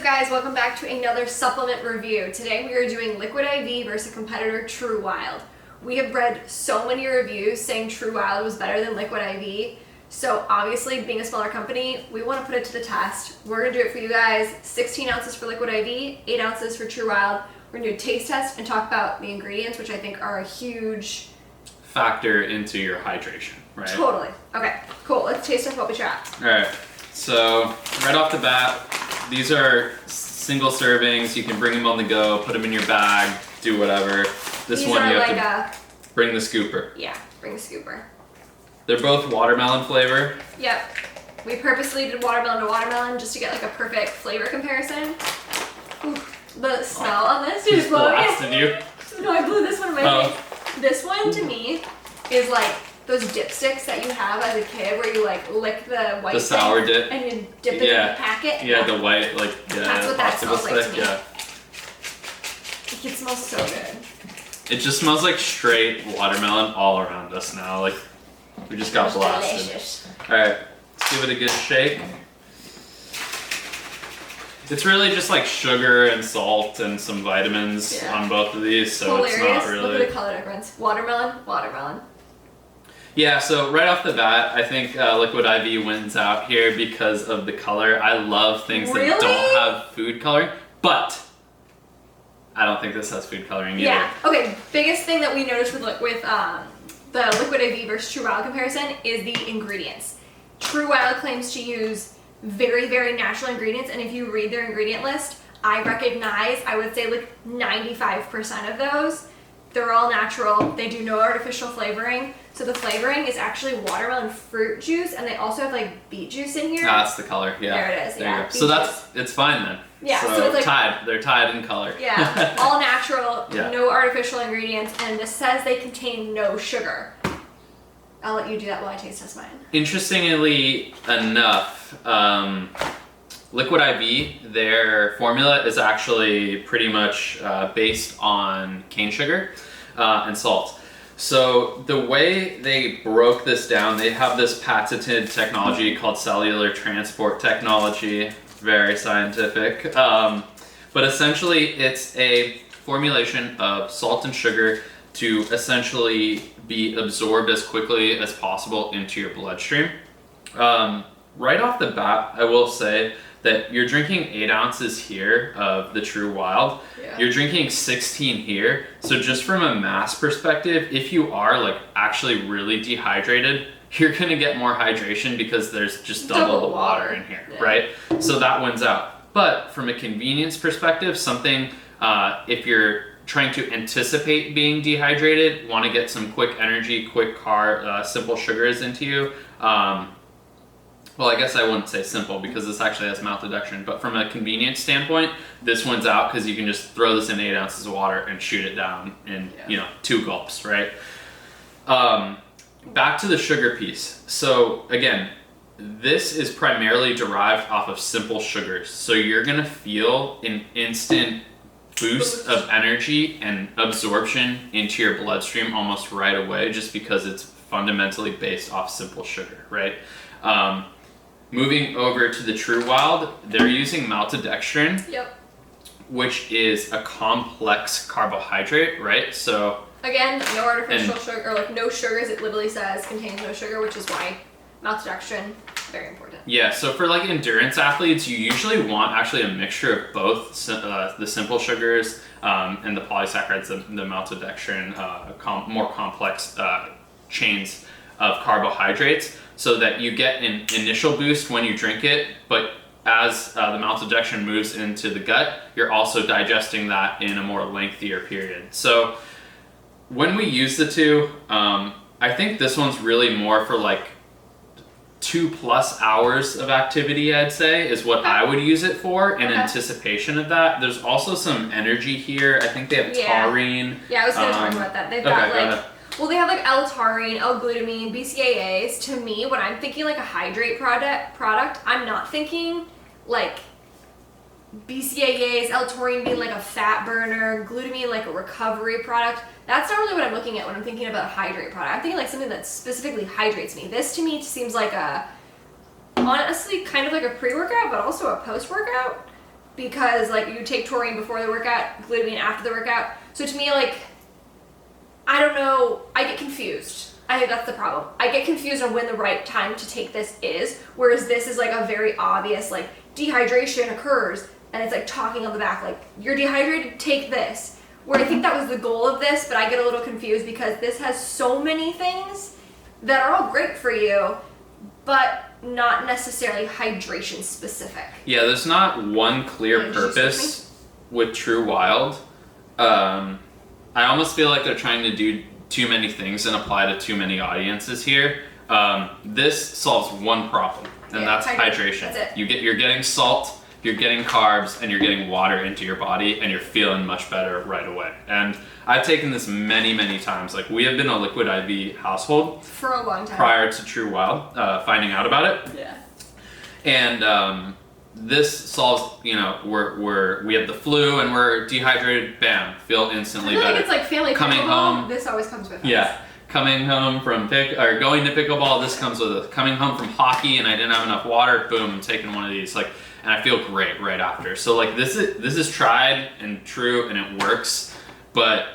guys? Welcome back to another supplement review. Today we are doing LiquidIV versus competitor TruWild. We have read so many reviews saying TruWild was better than LiquidIV. So obviously, being a smaller company, we want to put it to the test. We're going to do it for you guys. 16 ounces for LiquidIV, 8 ounces for TruWild. We're going to do a taste test and talk about the ingredients, which I think are a huge factor into your hydration, right? Totally. Okay, cool. Let's taste test what we try. All right. So right off the bat, these are single servings. You can bring them on the go, put them in your bag, do whatever. This These one are you have like to bring the scooper. Yeah, bring the scooper. They're both watermelon flavor. Yep. We purposely did watermelon to watermelon just to get like a perfect flavor comparison. Ooh, the smell on this is blowing blasted you. No, I blew this one in my face. This one to me is like those dipsticks that you have as a kid where you like lick the white The sour thing dip. and you dip it in the packet. Yeah, the white, like, That's what that popsicle smells like to me. Yeah. It smells so good. It just smells like straight watermelon all around us now. Like, we just got blasted. Delicious. Alright, let's give it a good shake. It's really just like sugar and salt and some vitamins on both of these, so hilarious. It's not really... Look at the color difference. Watermelon, watermelon. Yeah, so right off the bat, I think LiquidIV wins out here because of the color. I love things that don't have food coloring, but I don't think this has food coloring either. Yeah, okay, biggest thing that we noticed with the LiquidIV versus TruWild comparison is the ingredients. TruWild claims to use very, very natural ingredients, and if you read their ingredient list, I would say like 95% of those. They're all natural, they do no artificial flavoring. So the flavoring is actually watermelon fruit juice, and they also have like beet juice in here. That's the color, yeah. There it is, there you go. So it's fine then. Yeah, so it's like, they're tied in color. Yeah, all natural, no artificial ingredients, and this says they contain no sugar. I'll let you do that while I taste test mine. Interestingly enough, LiquidIV, their formula is actually pretty much based on cane sugar and salt. So the way they broke this down, they have this patented technology called cellular transport technology, very scientific. But essentially it's a formulation of salt and sugar to essentially be absorbed as quickly as possible into your bloodstream. Right off the bat, I will say that you're drinking 8 ounces here of the TruWild. Yeah. You're drinking 16 here. So just from a mass perspective, if you are like actually really dehydrated, you're gonna get more hydration because there's just double the water in here, right? So that wins out. But from a convenience perspective, something if you're trying to anticipate being dehydrated, want to get some quick energy, quick simple sugars into you. Well, I guess I wouldn't say simple because this actually has maltodextrin, but from a convenience standpoint, this one's out because you can just throw this in 8 ounces of water and shoot it down in 2 gulps, right? Back to the sugar piece. So again, this is primarily derived off of simple sugars. So you're gonna feel an instant boost of energy and absorption into your bloodstream almost right away, just because it's fundamentally based off simple sugar, right? Moving over to the TruWild, they're using maltodextrin, which is a complex carbohydrate, right? So again, no artificial sugar, or like no sugars. It literally says contains no sugar, which is why maltodextrin, very important. Yeah, so for like endurance athletes, you usually want actually a mixture of both the simple sugars and the polysaccharides, the maltodextrin, more complex chains of carbohydrates, so that you get an initial boost when you drink it, but as the maltodextrin moves into the gut, you're also digesting that in a more lengthier period. So when we use the two, I think this one's really more for like 2+ hours of activity, I'd say, is what I would use it for in anticipation of that. There's also some energy here. I think they have taurine. Yeah, I was going to talk about that. They've got like, well, they have like L-taurine, L-glutamine, BCAAs. To me, when I'm thinking like a hydrate product, I'm not thinking like BCAAs, L-taurine being like a fat burner, glutamine like a recovery product. That's not really what I'm looking at when I'm thinking about a hydrate product. I'm thinking like something that specifically hydrates me. This to me seems like honestly kind of like a pre-workout, but also a post-workout. because like you take taurine before the workout, glutamine after the workout. So to me, like, I don't know, I get confused. I think that's the problem. I get confused on when the right time to take this is, whereas this is like a very obvious, like, dehydration occurs, and it's like talking on the back, like, you're dehydrated, take this. Where I think that was the goal of this, but I get a little confused because this has so many things that are all great for you, but not necessarily hydration specific. Yeah, there's not one clear purpose with TruWild. I almost feel like they're trying to do too many things and apply to too many audiences here. This solves one problem, and that's hydration. That's it. You're getting salt, you're getting carbs, and you're getting water into your body, and you're feeling much better right away. And I've taken this many, many times. Like, we have been a LiquidIV household For a long time. prior to TruWild, finding out about it. Yeah. And this solves, we have the flu and we're dehydrated, bam, feel instantly I feel better. like it's like family Coming pickleball, home. this always comes with us. Yeah. Coming home from going to pickleball, this comes with it. Coming home from hockey and I didn't have enough water, boom, I'm taking one of these. Like, and I feel great right after. So like this is tried and true and it works, but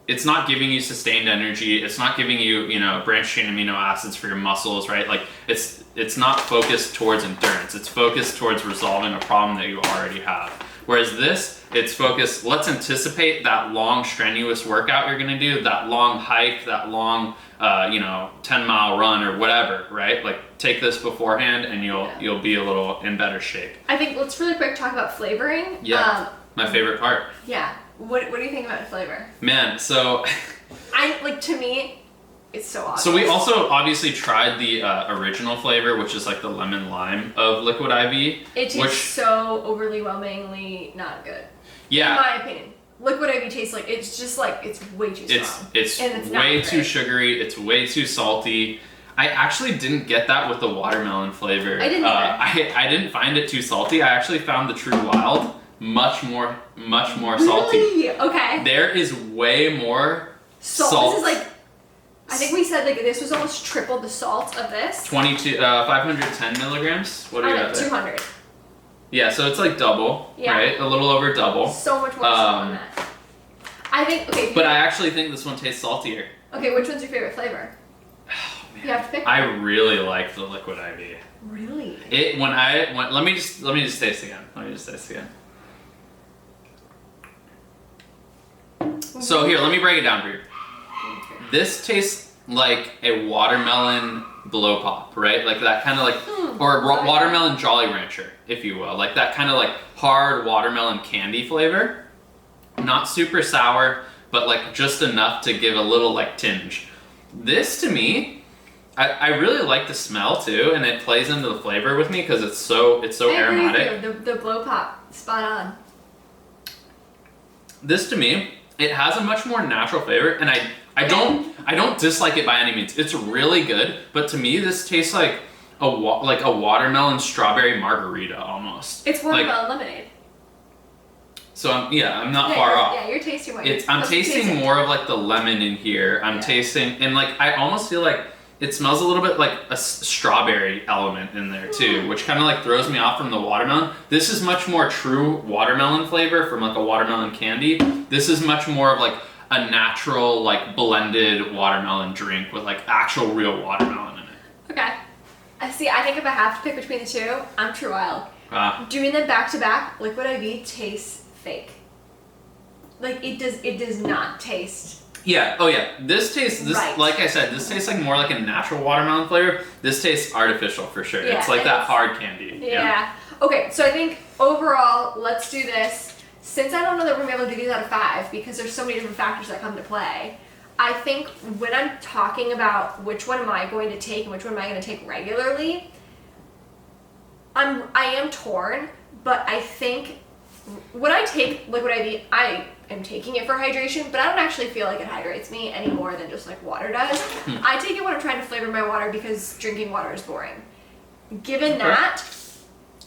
it's not giving you sustained energy. It's not giving you, branched chain amino acids for your muscles, right? Like it's not focused towards endurance. It's focused towards resolving a problem that you already have. Whereas this, it's focused, let's anticipate that long strenuous workout you're gonna do, that long hike, that long 10-mile run or whatever, right? Like take this beforehand and you'll be a little in better shape. I think let's really quick talk about flavoring. Yeah, my favorite part. Yeah. What do you think about the flavor? Man, so to me, it's so obvious. So we also obviously tried the original flavor, which is like the lemon lime of LiquidIV. It tastes so overly whelmingly not good. Yeah. In my opinion. LiquidIV tastes like, it's just like, it's way too strong. It's way too sugary, it's way too salty. I actually didn't get that with the watermelon flavor. I didn't either. I didn't find it too salty. I actually found the TruWild much more salty. Really? Okay. There is way more salt. This is like, I think we said like this was almost triple the salt of this. 510 milligrams. What do you got there? 200. Yeah, so it's like double, right? A little over double. So much more salt than that. I think, okay. But I actually think this one tastes saltier. Okay, which one's your favorite flavor? Oh, man. You have to pick. I really like the LiquidIV. Really? Let me just taste again. So here, let me break it down for you. This tastes like a watermelon blow pop, right? Like that kind of like, or a watermelon Jolly Rancher, if you will. Like that kind of like hard watermelon candy flavor. Not super sour, but like just enough to give a little like tinge. This to me, I really like the smell too, and it plays into the flavor with me because it's so aromatic. The blow pop, spot on. This to me, it has a much more natural flavor, and I don't dislike it by any means. It's really good, but to me, this tastes like a watermelon strawberry margarita almost. It's watermelon lemonade. So I'm not far off. Yeah, you're tasting what I'm tasting more of like the lemon in here. I'm tasting, and like I almost feel like it smells a little bit like a strawberry element in there too, which kind of like throws me off from the watermelon. This is much more true watermelon flavor from like a watermelon candy. This is much more of like a natural like blended watermelon drink with like actual real watermelon in it. Okay. I think if I have to pick between the two, I'm TruWild. Doing them back to back, LiquidIV tastes fake. Like it does not taste. Yeah. Oh yeah. This tastes like I said. This tastes like more like a natural watermelon flavor. This tastes artificial for sure. Yeah, it's like that hard candy. Yeah. Okay. So I think overall, let's do this. Since I don't know that we're gonna be able to do these out of 5 because there's so many different factors that come into play. I think when I'm talking about which one am I going to take and which one am I going to take regularly, I am torn. But I think when I take LiquidIV, I am taking it for hydration, but I don't actually feel like it hydrates me any more than just like water does. I take it when I'm trying to flavor my water because drinking water is boring. Given that,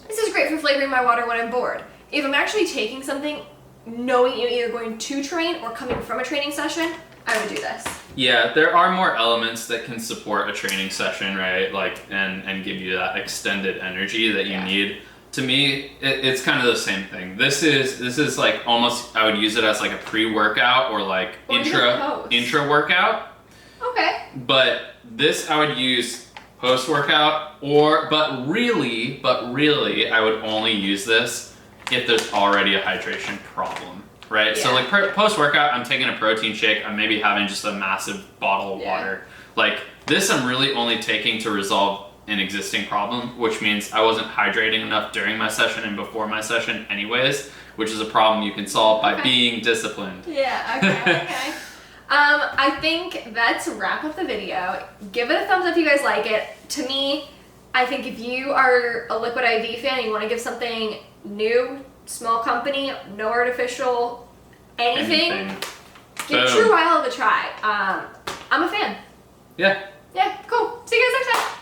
this is great for flavoring my water when I'm bored. If I'm actually taking something, knowing I'm either going to train or coming from a training session, I would do this. Yeah, there are more elements that can support a training session, right? Like and give you that extended energy that you need. To me, it's kind of the same thing. This is like almost, I would use it as like a pre-workout or like Or intra workout. Okay. But this I would use post-workout, but really, I would only use this if there's already a hydration problem, right? Yeah. So like post-workout, I'm taking a protein shake, I'm maybe having just a massive bottle of water. Like this I'm really only taking to resolve an existing problem, which means I wasn't hydrating enough during my session and before my session anyways, which is a problem you can solve by being disciplined. Yeah, okay. I think that's a wrap up the video. Give it a thumbs up if you guys like it. To me, I think if you are a LiquidIV fan and you want to give something new, small company, no artificial anything. Give TruWild a try. I'm a fan. Yeah. Yeah, cool. See you guys next time.